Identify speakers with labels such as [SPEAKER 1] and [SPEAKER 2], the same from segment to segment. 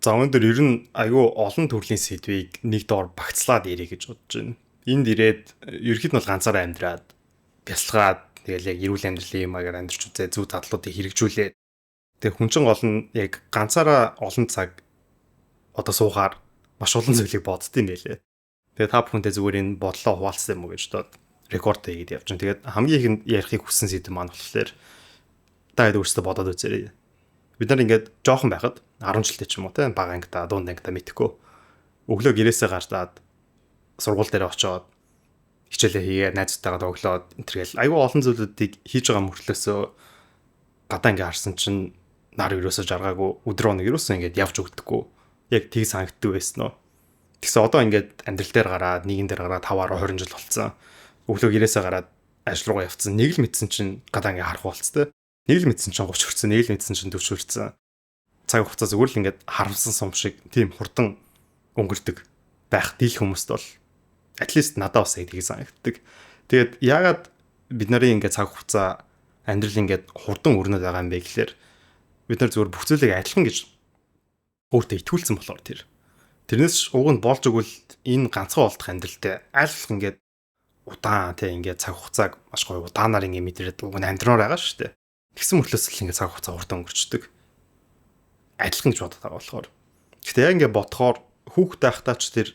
[SPEAKER 1] За өнөөдөр ер нь айгүй олон төрлийн сэдвийг нэг доор багцлаад ирэх гэж бодож байна. Энд ирээд ерөөд нь бол ганцаараа амьдраад бясалгаад тэгэл яг эрүүл амьдралын юм агаар амьдарч үзээ зөв задлуудыг хэрэгжүүлээд тэг хүн чинь гол нь яг ганцаараа олон цаг одоо суухаар маш олон зүйлийг боддtiin байлээ. Тэгээ та бүхэнтэй зүгээр энэ бодлоо хуваалцсан юм уу гэж бодоод рекорд хийгээд явж байна. Тэгээд хамгийн ихэнд ярихыг хүссэн сэдв маань болохоор та хэд өөрсдөө бодоод үзээрэй. Бид нар ингээд жоохон байхад 10 жилтэй ч юм уу те бага ангита дунд ангита мэдхгүй өглөө гэрээсээ гарчаад сургууль дээр очиод хичээлээ хийгээд найзтайгаа тоглоод энтергээл айгүй олон зүйлүүдийг хийж байгаа мөртлөөсөө гадаа ингээ харсан чинь нар ерөөсөө жаргаагүй өдрөө нэг ерөөсөө ингээд явж өгдөггүй яг тийг санагддаг байсан нь. Тэгсэн одоо ингээд амьдрал дээр гараад нийгэм дээр гараад 5-20 жил болцсон. Өглөө гэрээсээ гараад ажил руугаа явцсан. Нэг л мэдсэн чинь гадаа ингээ харах болцтой. Нэг л мэдсэн чинь 30 хүрсэн, нэг л мэдсэн чинь 40 хүрсэн. Цаг хугацаа зүгээр л ингээд харамсан сум шиг тийм хурдан өнгөрдөг байх дийл хүмүүст бол at least надад бас яг тийг санагддаг. Тэгээд яагаад бид нарын ингээд цаг хугацаа амьдрал ингээд хурдан өрнөд байгаа юм бэ гэхээр бид нар зүгээр бүх зүйлийг адилхан гэж өөртөө итгүүлсэн болохоор тэрнээс уг нь болж өгвөл энэ ганцхан болдох амьдралтай аль болох ингээд удаан тийм ингээд цаг хугацааг маш гоё удаанаар ингээд мэдрээд уг нь амьдрнаар байгаа шүү дээ. Тэгсэн мөртлөөс л ингээд цаг хугацаа хурдан өнгөрчдөг. Адилхан гэж боддог байгаа болохоор. Гэхдээ яг ингээд бодохоор хүүхдтэй байхдаа ч тэр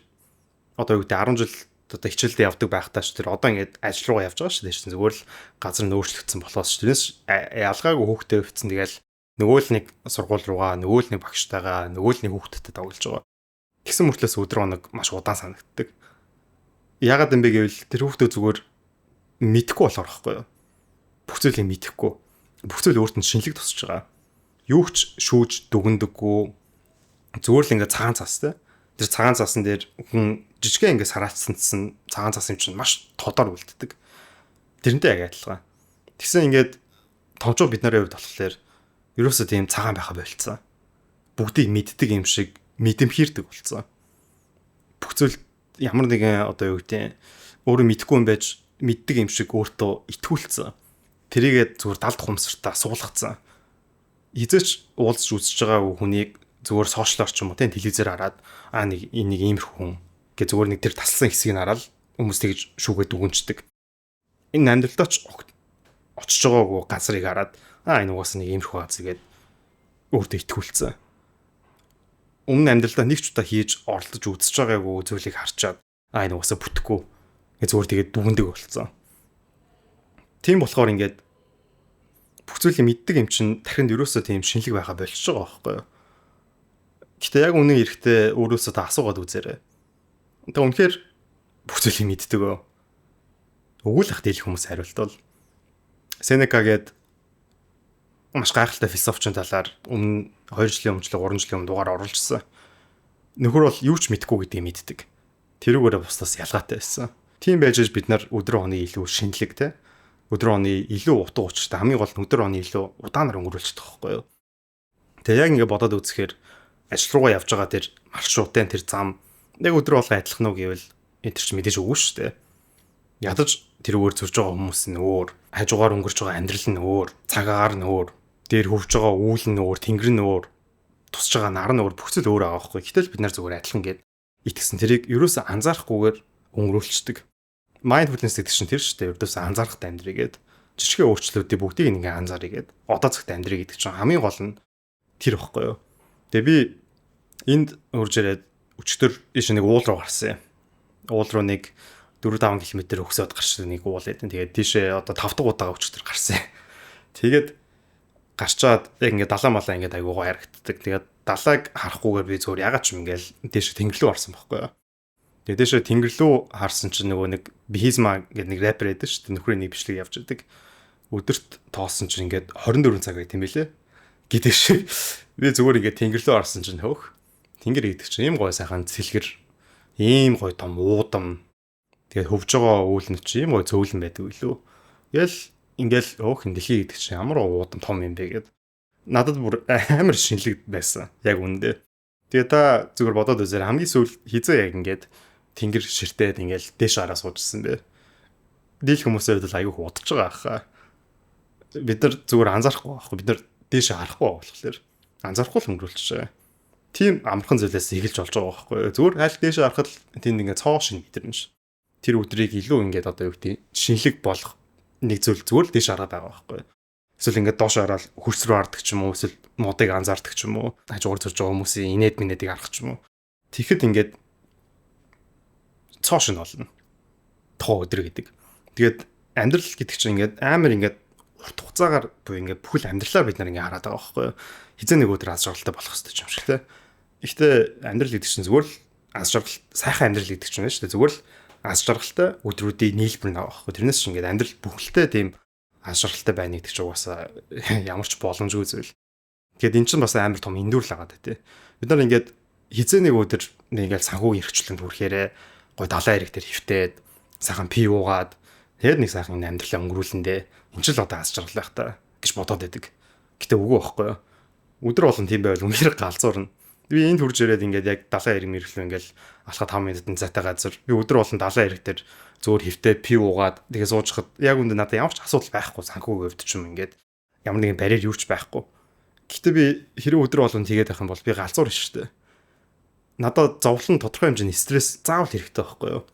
[SPEAKER 1] одоо юу гэдэг 10 жил одоо хичээлдээ явдаг байхдаа ч тэр одоо ингээд ажил руугаа явж байгаа шүү дээ. Зүгээр л газар нь өөрчлөгдсөн болохоос тэрнээс ялгаагүй хүүхдтэй өвцөн тэгэл нөгөө л нэг сургууль руугаа нөгөө л нэг багштайгаа нөгөө л нэг хүүхдтэй тоглож байгаа. Тэгсэн мөртлөөс өдөр хоног маш удаан санагддаг. Яагаад юм бэ гэвэл тэр хүүхдөө зүгээр мэдэхгүй болохоор байхгүй юу? Бүх зүйлийг мэдэхгүй. Бүх зүйл өөрт нь шинэлэг тусч байгаа. Юу ч шүүж дүгндэггүй. Зүгээр л ингээд цагаан цастай. Тэр цагаан цасан дээр хүн жижигхэн ингээд сараацсан цагаан цас юм чинь маш тодор үлддэг. Тэрнтэй яг адилхан. Тэгсэн ингээд томчоо бид нарын хувьд болохоор ерөөсөө тийм цагаан байха болцсон. Бүгдийг мэддэг юм шиг мэдэмхийрдэг болцсон. Бүх зүйл ямар нэгэн одоо юу гэдэг өөрөө мэдхгүй юм байж мэддэг юм шиг өөртөө итгүүлсэн. Тэрийгээ зүгээр далд хумсартаа суулгацсан. Хизээч уулзч үзэж байгаа хүнийг зүгээр сошиалор ч юм уу тийм телевизээр хараад нэг иймэрхүү хүн гэ зүгээр нэг тэр таслсан хэсгийг хараад хүмүүс тэгж шүүгээд дүгнждэг. Энэ амьдралдаа ч очиж байгаагүй газрыг хараад энэ угаасаа нэг иймэрхүү газар гээд өөртөө итгүүлсэн. Өмнө амьдралдаа нэг ч удаа хийж оролдож үзэж байгаагүй зүйлийг харчаад энэ угаасаа бүтэхгүй гэ зүгээр тэгээд дүгндэг болцсон. Тийм болохоор ингээд бүх зүйлийг мэддэг юм чинь дахинд ерөөсөө тийм шинэлэг байха болчихж байгаа байхгүй юу? Гэтэ яг үнэн эрэхтэй өөрөөсөө та асуугаад үзээрэй. Тэ үнэхээр бүх зүйлийг мэддэг өө. Өгүүлэх дийлэх хүмүүс хариулт бол Сенека гээд маш гайхалтай философчин талаар өмнө 2 жилийн өмнө 3 жилийн өмнө дугаар оруулжсэн. Нөхөр бол юу ч мэдгүй гэдгийг мэддэг. Тэрүүгээрээ бусдаас ялгаатай байсан. Тийм байж бид нар өдрөө хоны илүү шинэлэг те өдрөө хоны илүү утга учиртай хамгийн гол нь өдрөө хоны илүү удаанаар өнгөрүүлчихдэг байхгүй юу. Тэгээ яг ингэ бодоод үзэхээр ажил руугаа явж байгаа тэр маршрутын тэр зам яг өдрөө болго адилхан уу гэвэл энэ ч мэдээж үгүй шүү дээ. Ядаж тэрүүгээр зурж байгаа хүмүүс нь өөр, хажуугаар өнгөрч байгаа амьдрал нь өөр, цагаагаар нь өөр, дээр хөвж байгаа үүл нь өөр, тэнгэр нь өөр, тусж байгаа нар нь өөр, бүх зүйл өөр байгаа байхгүй. Гэтэл бид нар зүгээр адилхан гээд итгэсэн тэрийг ерөөсөө анзаарахгүйгээр өнгөрүүлчихдэг. Mindfulness гэдэг чинь тэр шүү дээ. Ердөөсөө анзаарахтай амьдрий гээд жижигхэн өөрчлөлтүүдийг бүгдийг ингээ анзааръя гээд одоо цагт амьдрий гэдэг чинь хамгийн гол нь тэр байхгүй юу. Тэгээ би энд урж ирээд өчтөр ийш нэг уул руу гарсан юм. Уул руу нэг 4-5 км өгсөд гарсан нэг уул эдэн. Тэгээд тийшээ одоо 5 дахь удаага өчтөр гарсан. Тэгээд гарчаад яг ингээ далаа малаа ингээ айгуугаа харагддаг. Тэгээд далааг харахгүйгээр би зөвөр ягаад ч юм ингээл тийшээ тэнгэр рүү харсан байхгүй юу. Тэгээд тийшээ тэнгэр рүү харсан чинь нөгөө нэг Бихизма гэдэг нэг рэпер байдаг шүү дээ. Нөхрийн нэг бичлэг явж байдаг. Өдөрт тоосон чинь ингээд 24 цаг байт юм билэ. Гэдэг шиг би зүгээр ингээ тэнгэр рүү харсан чинь хөөх. Тэнгэр гэдэг чинь ийм гой сайхан цэлгэр, ийм гой том уудам. Тэгээд хөвж байгаа үйл нь чи ийм гой цөөлөн байдаг үлээ. Тэгэл ингээл хөөх дэлхий гэдэг чинь ямар уудам том юм бэ гэд. Надад бүр амар шинэлэг байсан. Яг үүндээ. Тэгээ та зүгээр бодоод үзээр хамгийн сүүл хизээ яг ингээд тэнгэр ширтээд ингээл дээш гараа суужсэн бэ. Дийл хүмүүсээр бол аягүй удаж байгаа хаа. Бид нар зүгээр анзаарахгүй байхгүй. Бид нар дээш харахгүй болохоор анзаарахгүй л өнгөрүүлчихээ. тийм амархан зүйлээс эхэлж болж байгаа байхгүй юу. Зүгээр аль дэше харахад тэнд ингээд цоо шин мэдэрнэ ш. Тэр өдрийг илүү ингээд одоо юу гэдэг шинэлэг болох нэг зүйл зүгээр л дэше хараад байгаа байхгүй юу. Эсвэл ингээд доош хараад хөрс рүү хардаг ч юм уу, эсвэл модыг анзаардаг ч юм уу, хажуугаар зурж байгаа хүмүүсийн инээд минэдийг харах ч юм уу. Тэгэхэд ингээд цоо шин болно. Тоо өдөр гэдэг. Тэгээд амьдрал гэдэг чинь ингээд амар ингээд урт хугацаагаар буюу ингээд бүхэл амьдралаа бид нар ингээд хараад байгаа байхгүй юу. Хизээ нэг өдөр аз жаргалтай болох хэрэгтэй юм шиг те. Гэхдээ амьдрал гэдэг чинь зүгээр л аз жаргал сайхан амьдрал гэдэг чинь байна шүү дээ. Зүгээр л аз жаргалтай өдрүүдийн нийлбэр нэг байхгүй. Тэрнээс чинь ингээд амьдрал бүхэлдээ тийм аз жаргалтай байна гэдэг чинь угаасаа ямар ч боломжгүй зүйл. Тэгэхээр эн чинь бас амар том эндүрл байгаа даа тий. Бид нар ингээд хизээ нэг өдөр ингээд санхүү эрхчлэн түрхээрээ гой далайн ирэг дээр хөвтээд сайхан пи уугаад тэгээд нэг сайхан амьдралаа өнгөрүүлэндээ эн чинь л одоо аз жаргал байх та гэж бодоод байдаг. Гэтэ үгүй байхгүй юу. Өдөр болгон тийм байвал үнэхээр галзуурна. Би энд хурж ирээд ингээд яг далайн ирэг мэрэглүү ингээд алхаад 5 минутын зайтай газар би өдөр болгон далайн ирэг дээр зөөр хөвтөө пи уугаад тэгээ суужхад яг үндэ надад ямар ч асуудал байхгүй санхүүгийн хувьд ч юм ингээд ямар нэгэн барьер юу ч байхгүй. Гэхдээ би хэрэв өдөр болгон тэгээд байх юм бол би галзуур шүү дээ. Надад зовлон тодорхой хэмжээний стресс заавал хэрэгтэй байхгүй юу?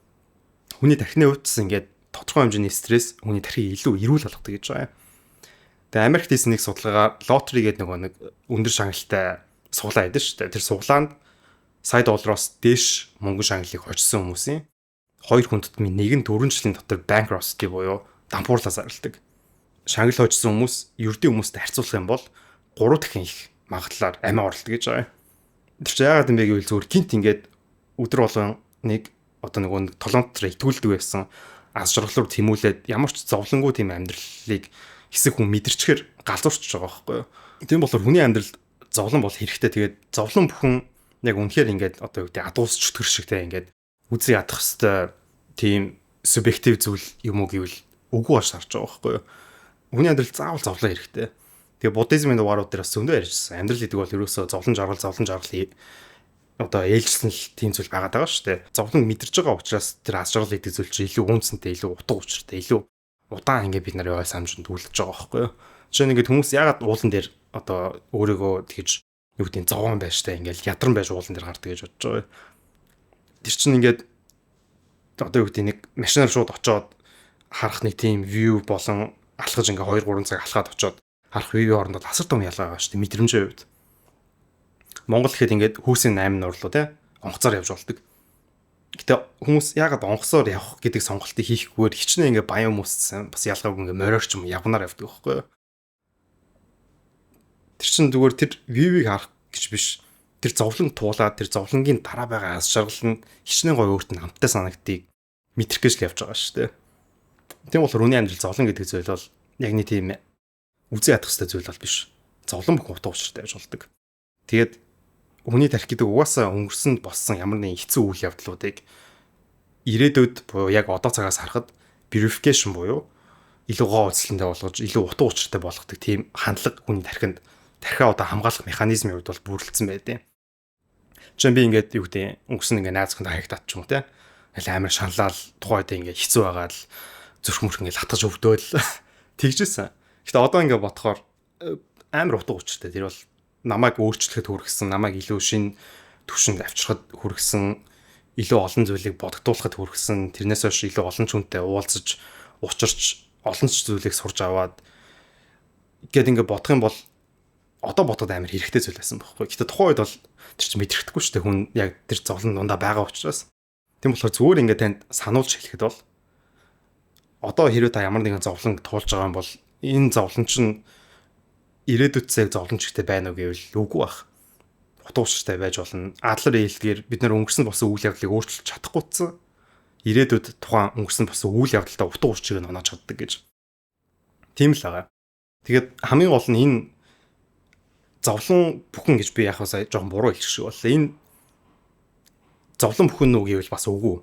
[SPEAKER 1] Хүний тархины хувьд ингээд тодорхой хэмжээний стресс хүний тархийг илүү эрүүл болгодог гэж байгаа юм. Тэгээ Америкт хийсэн нэг судалгаагаар лотери гэдэг нэг өндөр шагналтай суглаа байдаг шүү дээ. Тэр суглаанд $100 дээш мөнгөн шагналыг хочсон хүмүүсийн 2 хүн тутмын нэг нь 4 жилийн дотор bankruptcy буюу дампуурлаас арилдаг. Шагнал хочсон хүмүүс ердийн хүмүүстэй харьцуулах юм бол 3 дахин их магадлалаар амиа оролдог гэж байгаа юм. Тэр чинь яагаад юм бэ гэвэл зүгээр гинт ингээд өдөр болгон нэг одоо нэг толгойн дотор итгүүлдэг байсан аз жаргал руу тэмүүлээд ямар ч зовлонгүй тийм амьдралыг хэсэг хүн мэдэрчээр галзуурч байгаа байхгүй юу. Тийм болохоор хүний амьдралд зовлон бол хэрэгтэй. Тэгээд зовлон бүхэн яг үнэхээр ингээд одоо юу гэдэг адуус чөтгөр шигтэй ингээд үзий ядах хэвээр тийм субъектив зүйл юм уу гэвэл үгүй баш харж байгаа байхгүй юу. Хүний амьдралд заавал зовлон хэрэгтэй. Тэгээ буддизмын дугаарууд дээр бас зөндөө ярьжсэн. Амьдрал гэдэг бол ерөөсөө зовлон жаргал одоо ээлжсэн л тийм зүйл байгаад байгаа шүү дээ. Зовлон мэдэрч байгаа учраас тэр аз жаргал гэдэг зүйл чинь илүү үнцэнтэй, илүү утга учиртай, илүү удаан ингээд бид нарын ой самжинд үлдэж байгаа байхгүй юу. Жишээ нь ингээд хүмүүс яагаад уулан дээр одоо өөрийгөө тэгж юу гэдэг зовоон байж та ингээд ядран байж уулан дээр гардаг гэж бодож байгаа. Тэр чинь ингээд одоо юу гэдэг нэг машинаар шууд очоод харах нэг тийм view болон алхаж ингээд 2 3 цаг алхаад очоод харах view орондоо асар том ялгаа байгаа шүү дээ мэдрэмжийн хувьд. Монгол гэхэд ингээд хүүсийн 8 нуурлуу те онгоцоор явж болдог. Гэтэ хүмүүс яагаад онгоцоор явах гэдэг сонголтыг хийхгүйгээр хичнээн ингээ баян хүмүүссэн бас ялгаагүй ингээ мориор ч юм явнаар явдаг байхгүй юу. Тэр чин зүгээр тэр вивийг харах гэж биш. Тэр зовлон туулаад тэр зовлонгийн дараа байгаа аз жаргал нь хичнээн гоё өөрт нь хамттай санагдгийг мэдрэх гэж л явж байгаа шүү дээ. Тийм болохоор хүний амьдрал зовлон гэдэг зүйл бол яг нэг тийм үзий ядах хэвээр зүйл бол биш. Зовлон бүх утга учиртай байж болдог. Тэгээд хүний тарих гэдэг угаасаа өнгөрсөнд болсон ямар нэгэн хэцүү үйл явдлуудыг ирээдүйд буюу яг одоо цагаас харахад verification буюу илүү гоо үзлэнтэй болгож илүү утга учиртай болгодог тийм хандлага хүний тархинд тархиа одоо хамгаалах механизмын хувьд бол бүрэлдсэн байдаг. Жишээ нь би ингээд юу гэдэг өнгөрсөн ингээд найз зөвхөн хаягдаад ч юм уу те. Аль амар шаналал тухайд ингээд хэцүү байгаа л зүрх мөрх ингээд латгаж өвдөөл тэгжсэн. Гэтэ одоо ингээд бодохоор амар утга учиртай. Тэр бол намайг өөрчлөхөд хүргэсэн, намайг илүү шин түвшинд авчрахад хүргэсэн, илүү олон зүйлийг бодогдуулахад хүргэсэн, тэрнээс хойш илүү олон ч хүнтэй уулзаж, учирч, олон ч зүйлийг сурж аваад гээд ингээд бодох юм бол одоо бодоход амар хэрэгтэй зүйл байсан байхгүй. Гэтэ тухайн үед бол тэр чинь мэдрэхдэггүй шүү дээ. Хүн яг тэр зовлон дундаа байгаа учраас. Тийм болохоор зүгээр ингээд танд сануулж хэлэхэд бол одоо хэрвээ та ямар нэгэн зовлон туулж байгаа юм бол энэ зовлон чинь ирээдүйд цаг зовлончтой байна уу гэвэл үгүй бах. Утга учиртай байж болно. Адлер ээлдгээр бид нар өнгөрсөн болсон үйл явдлыг өөрчилж чадахгүйцэн ирээдүйд тухайн өнгөрсөн болсон үйл явдалтай утга учирыг нь оноож чаддаг гэж. Тийм л байгаа. Тэгээд хамгийн гол нь энэ зовлон бүхэн гэж би яг сая жоохон буруу хэлчих шиг боллоо. Энэ зовлон бүхэн үү гэвэл бас үгүй.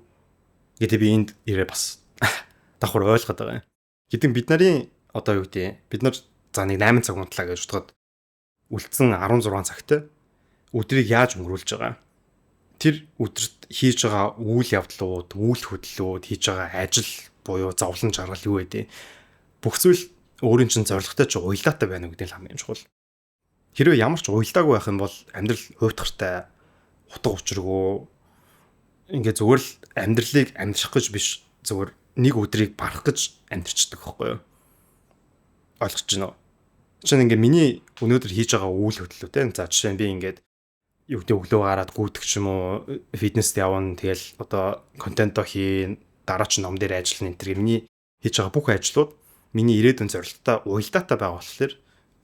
[SPEAKER 1] Гэдэг би энд ирээ бас давхар ойлгоод байгаа юм. Гэдэг бид нарын одоо юу гэдэг бид нар за нэг 8 цаг унтлаа гэж бодоход үлдсэн 16 цагтай өдрийг яаж өнгөрүүлж байгаа. Тэр өдөрт хийж байгаа үйл явдлууд, үйл хөдлөлүүд, хийж байгаа ажил буюу зовлон жаргал юу вэ? Бүх зүйл өөрийн чинь зорилготой ч уялдаатай байна гэдэг нь хамгийн чухал. Хэрвээ ямар ч уялдаагүй байх юм бол амьдрал уйтгартай, утга учиргүй ингээд зүгээр л амьдралыг амьдрах гэж биш, зүгээр нэг өдрийг барах гэж амьдрчдаг байхгүй юу? Ойлгож байна уу? Чинь ингээд миний өнөөдөр хийж байгаа үйл хөдлөлөө те. За жишээ нь би ингээд юу гэдэг өглөө гараад гүйдэг ч юм уу, фитнест явна, тэгэл одоо контентоо хийн, дараа ч ном дээр ажиллана энэ төр миний хийж байгаа бүх ажлууд миний ирээдүйн зорилттой уялдаатай байгаа болохоор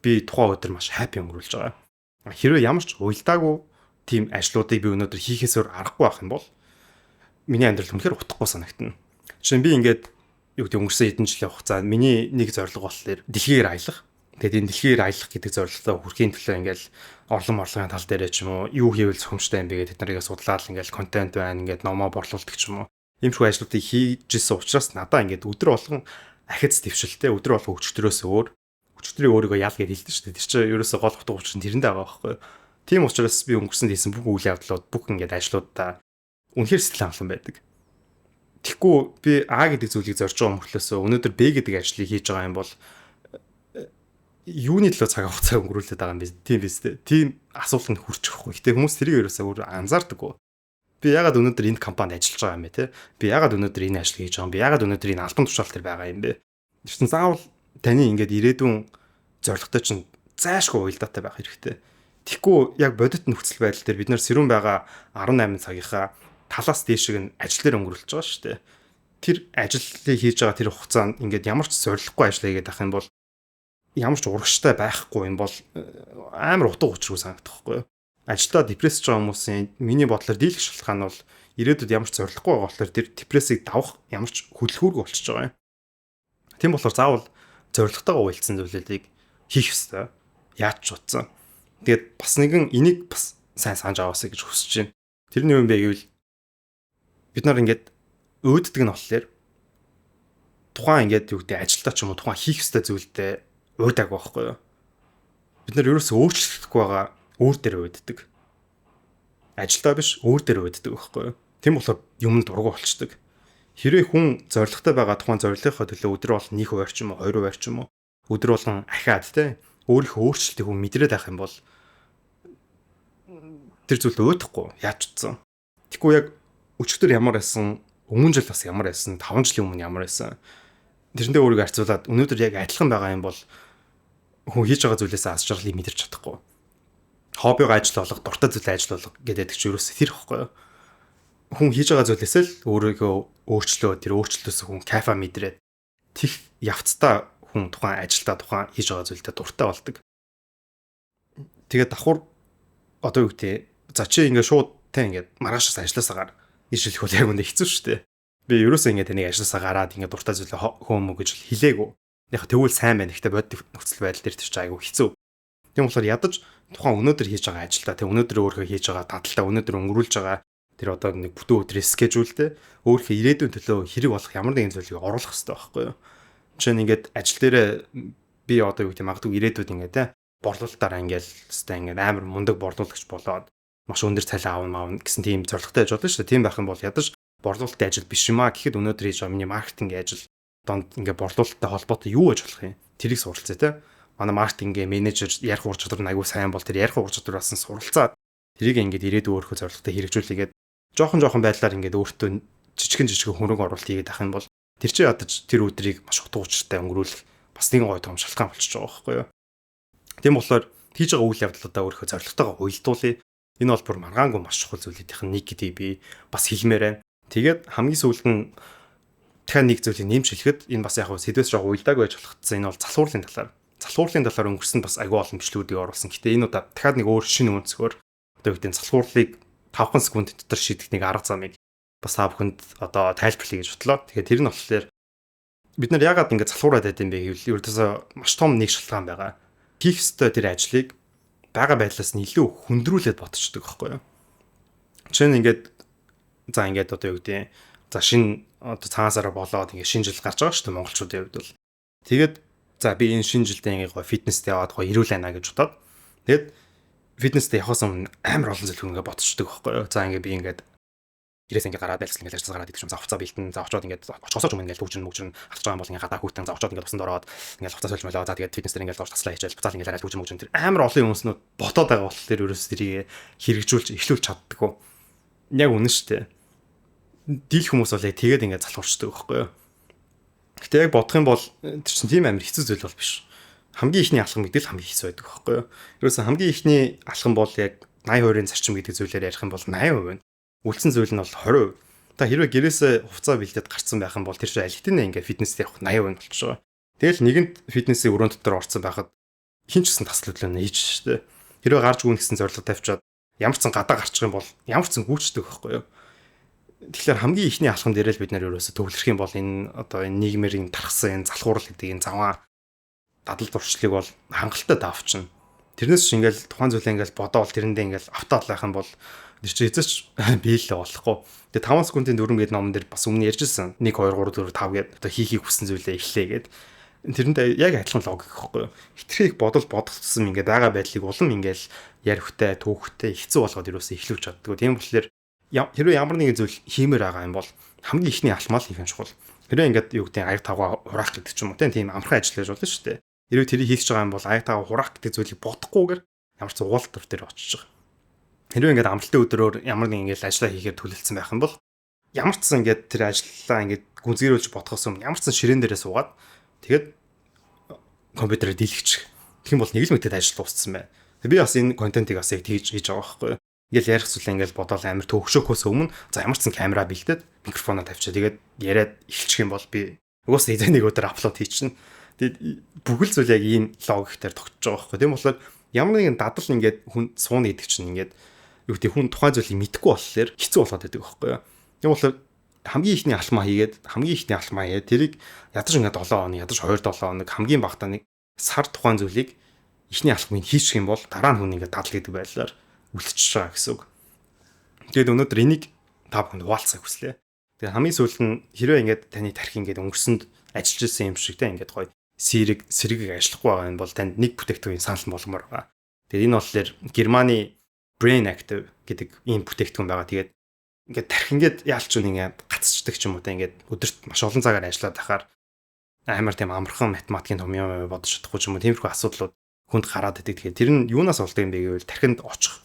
[SPEAKER 1] би тухайн өдөр маш хаппи өнгөрүүлж байгаа. Хэрвээ ямар ч уялдаагүй тийм ажлуудыг би өнөөдөр хийхээсээр аргагүй байх юм бол миний амьдрал үнэхээр утгагүй санагдана. Жишээ нь би ингээд юу гэдэг өнгөрсөн хэдэн жилийн хугацаанд миний нэг зорилго болохоор дэлхийгээр аялах. Тэгээд энэ дэлхийгээр аялах гэдэг зорилготой хүрэхийн төлөө ингээл орлогын тал дээр ч юм уу юу хийвэл цөмжтэй юм бэ гэдэг тэднийг судлаад ингээл контент байна, ингээд номоо борлуулдаг ч юм уу. Иймэрхүү ажлуудыг хийжсэн учраас надаа ингээд өдөр болгон ахиц дэвшилтэй, өдөр болгон өчтөрөөс өөр өчтөрийн өөрийгөө ял гэж хэлдэг шүү дээ. Тэр чинь ерөөсөө гол утга учир нь тэрэндээ байгаа байхгүй. Тийм учраас би өнгөрсөнд хийсэн бүх үйл явдлууд, бүх ингээд ажлуудаа үнэхээр сэтгэл хангалуун байдаг. Тэгэхгүй би А гэдэг зүйлийг зорж байгаа мөртлөөсөө өнөөдөр Б гэдэг ажлыг хийж байгаа юм бол юуны төлөө цаг хугацаа өнгөрүүлээд байгаа юм бэ? Тийм биз дээ. Тийм асуултанд хүрчихгүй. Гэтэ хүмүүс тэрийг ерөөсөө анзаардаггүй. Би ягаад өнөөдөр энэ компанид ажиллаж байгаа юм бэ те? Би ягаад өнөөдөр энэ ажлыг хийж байгаа юм бэ? Ягаад өнөөдөр энэ албан тушаал төр байгаа юм бэ? Тэрсэн заавал таны ингээд ирээдүйн зорилготой чинь зайшгүй уялдаатай байх хэрэгтэй. Тэгэхгүй яг бодит нөхцөл байдал дээр бид нар сэрүүн байгаа 18 цагийнхаа талаас дээшиг нь ажил дээр өнгөрүүлж байгаа шүү дээ. Тэр ажлыг хийж байгаа тэр хугацаанд ингээд ямар ч зориглохгүй ажил хийгээд ах юм бол ямар ч урагштай байхгүй юм бол амар утга учиргүй санагдах байхгүй юу? Ажилдаа депрессж байгаа хүмүүсийн миний бодлоор дийлэх шалтгаан нь бол ирээдүйд ямар ч зориглохгүй байгаа болохоор тэр депрессийг давах ямар ч хөдөлгөөргүй болчихж байгаа юм. Тийм болохоор заавал зорилготойгоо уялдсан зүйлүүдийг хийх ёстой. Яаж ч утсан. Тэгээд бас нэгэн энийг бас сайн санаж аваасаа гэж хүсэж байна. Тэрний юм бэ гэвэл бид нар ингээд өөддөг нь болохоор тухайн ингээд юу гэдэг ажилдаа ч юм уу тухайн хийх ёстой зүйлдээ уудаг байхгүй юу? Бид нар ерөөсөө өөрчлөгдөхгүй байгаа өөр дээр өөддөг. Ажилдаа биш өөр дээр өөддөг байхгүй юу? Тийм болохоор юмд дургу болчдөг. Хэрвээ хүн зоригтой байгаа тухайн зорилгынхаа төлөө өдөр болгон 1 хувиар ч юм уу 2 хувиар ч юм уу өдөр болгон ахаад те өөрийнхөө өөрчлөлтийг хүн мэдрээд авах юм бол тэр зүйл өөдөхгүй яаж утсан. Тэгэхгүй яг өчигдөр ямар байсан, өмнө жил бас ямар байсан, 5 жилийн өмнө ямар байсан. Тэрэндээ өөрийгөө харьцуулаад өнөөдөр яг адилхан байгаа юм бол хүн хийж байгаа зүйлээс аз жаргалыг мэдэрч чадахгүй. Хоббигаа ажил болгох, дуртай зүйлээ ажил болгох гэдэг чинь ерөөсөө тэр ихгүй юу? Хүн хийж байгаа зүйлээс л өөрийгөө өөрчлөө, тэр өөрчлөлтөөс хүн кайфа мэдрээд тех явцдаа хүн тухайн ажилдаа тухайн хийж байгаа зүйлдээ дуртай болдог. Тэгээд давхар одоо юу гэдэг за чи ингээд шууд тэ ингээд маргаашаас ажилласаа гар ишэлэх бол яг үнэ хэцүү шүү дээ. Би ерөөсөө ингээд тэнийг ажилласаа гараад ингээд дуртай зүйлээ хөөмө гэж хэлээгүй. Яг тэгвэл сайн байна. Гэхдээ бодит нөхцөл байдал дээр тэр чинь айгүй хэцүү. Тийм болохоор ядаж тухайн өнөөдөр хийж байгаа ажилдаа тэг өнөөдөр өөрөө хийж байгаа дадалтаа өнөөдөр өнгөрүүлж байгаа тэр одоо нэг бүтэн өдрийн скежүүлтэй өөрийнхөө ирээдүйн төлөө хэрэг болох ямар нэгэн зүйлийг оруулах хэрэгтэй байхгүй юу? Жишээ нь ингээд ажил дээрээ би одоо юу гэдэг магадгүй ирээдүйд ингээд те борлуулалтаараа ингээд хэвээр ингээд амар мундаг борлуулагч болоод маш өндөр цалин аавна гэсэн тийм зорилготой ажил болно шүү дээ. Тийм байх юм бол ядаж борлуулалтын ажил биш юм аа гэхэд өнөөдөр хийж байгаа миний маркетингийн ажил донд ингээд борлуулалттай холбоотой юу аж болох юм? Тэрийг суралцъя те. Манай маркетингийн менежер ярих ур чадвар нь аягүй сайн бол тэр ярих ур чадвараас нь суралцаад тэрийг ингээд ирээдүйн өөрийнхөө зорилготой хэрэгжүүлээгээд жоохон байдлаар ингээд өөртөө жижигэн хөрөнгө оруулалт хийгээд ах юм бол тэр чинь ядаж тэр өдрийг маш утга учиртай өнгөрүүлэх бас нэгэн гоё том шалтгаан болчихж байгаа байхгүй юу? Тийм болохоор хийж байгаа үйл явдлуудаа өөрийнхөө зорилготойгоо уялдуулъя. Энэ бол бүр маргаангүй маш чухал зүйлүүдийнх нь нэг гэдгийг би бас хэлмээр байна. Тэгээд хамгийн сүүлд нь дахиад нэг зүйлийг нэмж хэлэхэд энэ бас яг сэдвээс жоо уялдаагүй байж болохцсан. Энэ бол залхуурлын талаар. Залхуурлын талаар өнгөрсөнд бас аягүй олон бичлэгүүдийг оруулсан. Гэтэ энэ удаа дахиад нэг өөр шинэ өнцгөр одоо юу гэдэг залхуурлыг 5 секунд дотор шийдэх нэг арга замыг бас та бүхэнд одоо тайлбарлая гэж бодлоо. Тэгэхээр тэр нь болохоор бид нар яагаад ингэ залхуураад байд юм бэ гэвэл ердөөсөө маш том нэг шалтгаан байгаа. Хийх ёстой тэр ажлыг бага байдлаас нь илүү хүндрүүлээд ботчдөг байхгүй юу? Жишээ нь ингээд одоо юу гэдэг за шинэ одоо цаанасаараа болоод ингээд шинэ жил гарч байгаа шүү дээ монголчуудын хувьд бол. Тэгээд за би энэ шинэ жилдээ ингээд гоё фитнест яваад гоё ирүүл байна гэж бодоод тэгээд фитнест явахаас өмнө амар олон зүйл ингээд ботчдөг байхгүй юу? За ингээд би ингээд Гэрээс ингээд гараад байлцлаа ингээд ажиллаж гараад идэх юм. За хувцас бэлтэн. За очоод ингээд очоосооч юм ингээд төвчн мөгжин алж байгаа юм бол ингээд гадаа хүүтэн. За очоод ингээд усанд ороод ингээд хувцас солж молоо. За тэгээд фитнес дээр ингээд зурж таслаа хийчихэл буцаал ингээд арай төвчн мөгжин тэр амар олон юмснууд ботоод байгаа болохоор ерөөс тэрийг хэрэгжүүлж эхлүүлж чаддаггүй. Яг үнэн шүү дээ. Дийл хүмүүс бол яг тэгээд ингээд залхуурчдаг байхгүй юу? Гэтэ яг бодох юм бол тэр чинь тийм амар хэцүү зүйл бол биш. Хамгийн ихний алхам гэдэг л хамгийн хэцүү байдаг байхгүй юу? Ерөөсөн хамгийн ихний алхам бол яг 80% зарчим гэдэг зүйлээр ярих юм бол 80% байна. Үлдсэн зүйл нь бол 20%. Та хэрвээ гэрээсээ хувцас бэлдээд гарцсан байх юм бол тэр чинь аль хэдийн ингээд фитнес дээр 80% болчихоо. Тэгэл нэгэнд фитнесийн өрөөнд дотор орцсон байхад хин ч гэсэн таслуулна хийж штэ. Хэрвээ гарч гүн гэсэн зорилго тавьчаад ямар ч сан гадаа гарчих юм бол ямар ч сан гүйчдэг байхгүй юу? Тэгэхээр хамгийн ихний алхам дээр л бид нэр ерөөсө төвлөрөх юм бол энэ одоо энэ нийгмийн тархсан энэ залхуурал гэдэг энэ заваа дадал дуршлыг бол хангалттай давчна. Тэрнээс ч ингээл тухайн зүйлээ ингээл бодоол тэрэндээ ингээл автаад лайх юм бол тэр чинь эцэс биелээ болохгүй. Тэгээ 5 секундын дүрм гэдэг номон дээр бас өмнө ярьжсэн. 1 2 3 4 5 гэдэг одоо хийхийг хүссэн зүйлээ эхлэе гэд. Тэрэндээ яг адилхан логик гэхгүй юу? Хитрхийг бодолцсон ингээд байгаа байдлыг улам ингээл ярихтай, түүхтэй хэцүү болгоод ерөөсөө эхлүүлж чаддгүй. Тийм болохоор хэрвээ ямар нэгэн зүйл хиймээр байгаа юм бол хамгийн ихний алхмал хийх юм чухал. Хэрвээ ингээд юу гэдэг аяг тавгаа хураах гэдэг ч юм уу тийм амархан ажил хийж болно шүү дээ. Хэрвээ тэрийг хийх гэж байгаа юм бол аяг тавгаа хураах гэдэг зүйлийг бодохгүйгээр ямар ч угаалтар дээр очиж байгаа. Хэрвээ ингээд амралтын өдрөөр ямар нэгэн ингээд ажиллаа хийхээр төлөвлөсөн байх юм бол ямар ч сан ингээд тэр ажиллаа ингээд гүнзгийрүүлж бодохоос өмнө ямар ч сан ширээн дээрээ суугаад тэгээд компьютерээр дийлгчих. Тэгэх юм бол нэг л мэдэд ажил дууссан байна. Би бас энэ контентыг бас яг хийж байгаа байхгүй юу? Ингээл ярих зүйлээ ингээл бодоол амар төвөгшөөхөөс өмнө за ямар ч сан камера бэлдээд микрофоноо тавьчаа тэгээд яриад эхэлчих юм бол би угаасаа нэг өдөр апплод хийчихнэ. Тэгээд бүхэл зүйл яг ийм логикээр тогтож байгаа байхгүй. Тийм болохоор ямар нэгэн дадал ингээд хүн сууна гэдэг чинь ингээд юу гэдэг хүн тухайн зүйлийг мэдэхгүй болохоор хэцүү болоод байдаг байхгүй юу. Тийм болохоор хамгийн ихний алхмаа хийгээд тэрийг ядаж ингээд 7 хоног ядаж 2-7 хоног хамгийн багтаа нэг сар тухайн зүйлийг ихний алхмыг хийчих юм бол дараа нь хүн ингээд дадал гэдэг байдлаар үлдчихэж байгаа гэсэн үг. Тэгээд өнөөдөр энийг та бүхэнд хуваалцахыг хүслээ. Тэгээд хамгийн сүүлд нь хэрвээ ингээд таны тархи ингээд өнгөрсөнд ажиллаж исэн юм шиг те ингээд гоё сэргийг ажиллахгүй байгаа юм бол танд нэг бүтээгдэхүүн санал болмоор байгаа. Тэгээд энэ болохоор Германы Brain Active гэдэг ийм бүтээгдэхүүн байгаа. Тэгээд ингээд тархи ингээд яалч нь ингээд гацчдаг ч юм уу те ингээд өдөрт маш олон цагаар ажиллаад байхаар амар тийм амархан математикийн том юм бодож чадахгүй ч юм уу тиймэрхүү асуудлууд хүнд гараад идэг. Тэгэхээр тэр нь юунаас болдог юм бэ гэвэл тархинд очих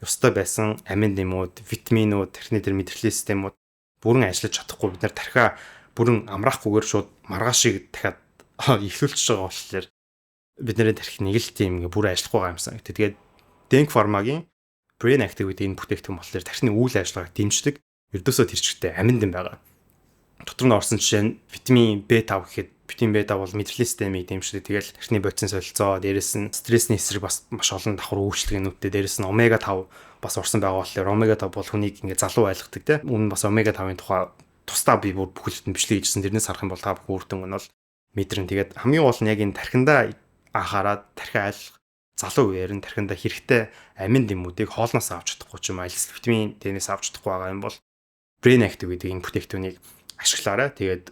[SPEAKER 1] ёстой байсан амин нэмүүд, витаминууд, тархины тэр мэдрэлийн системүүд бүрэн ажиллаж чадахгүй бид нар тархиа бүрэн амраахгүйгээр шууд маргаашийг дахиад эхлүүлчихэж байгаа болохоор бидний тархи нэг л тийм ингээ бүрэн ажиллахгүй байгаа юмсан. Тэгээд Denk Pharma-гийн Brain Active гэдэг энэ бүтээгдэхүүн болохоор тархины үйл ажиллагааг дэмждэг ердөөсөө тэр чигтээ амин дэм байгаа. Дотор нь орсон жишээ нь витамин B5 гэхэд витамин B5 бол мэдрэлийн системийг дэмждэг. Тэгэл тархины бодисын солилцоо, дээрэс нь стрессний эсрэг бас маш олон давхар үйлчлэгнүүдтэй, дээрэс нь омега 5 бас орсон байгаа болохоор омега 5 бол хүнийг ингээ залуу байлгадаг те. Өмнө бас омега 5-ын тухай тусдаа би бүр бүхэлд нь бичлэг хийжсэн. Тэрнээс харах юм бол та бүхэн үрдэн нь бол мэдрэн. Тэгээд хамгийн гол нь яг энэ тархиндаа анхаарад тархи айлах залуу үеэр нь тархиндаа хэрэгтэй амин нэмүүдийг хоолноос авч чадахгүй ч юм аль витамин дэнээс авч чадахгүй байгаа юм бол Brain Active гэдэг энэ бүтээгдэхүүнийг ашиглаарай. Тэгээд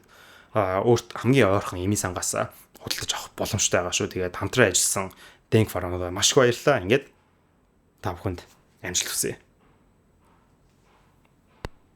[SPEAKER 1] өөрт хамгийн ойрхон эми сангаас худалдаж авах боломжтой байгаа шүү. Тэгээд хамтран ажилласан Denk Pharma-д маш их баярлалаа. Ингээд та бүхэнд амжилт хүсье.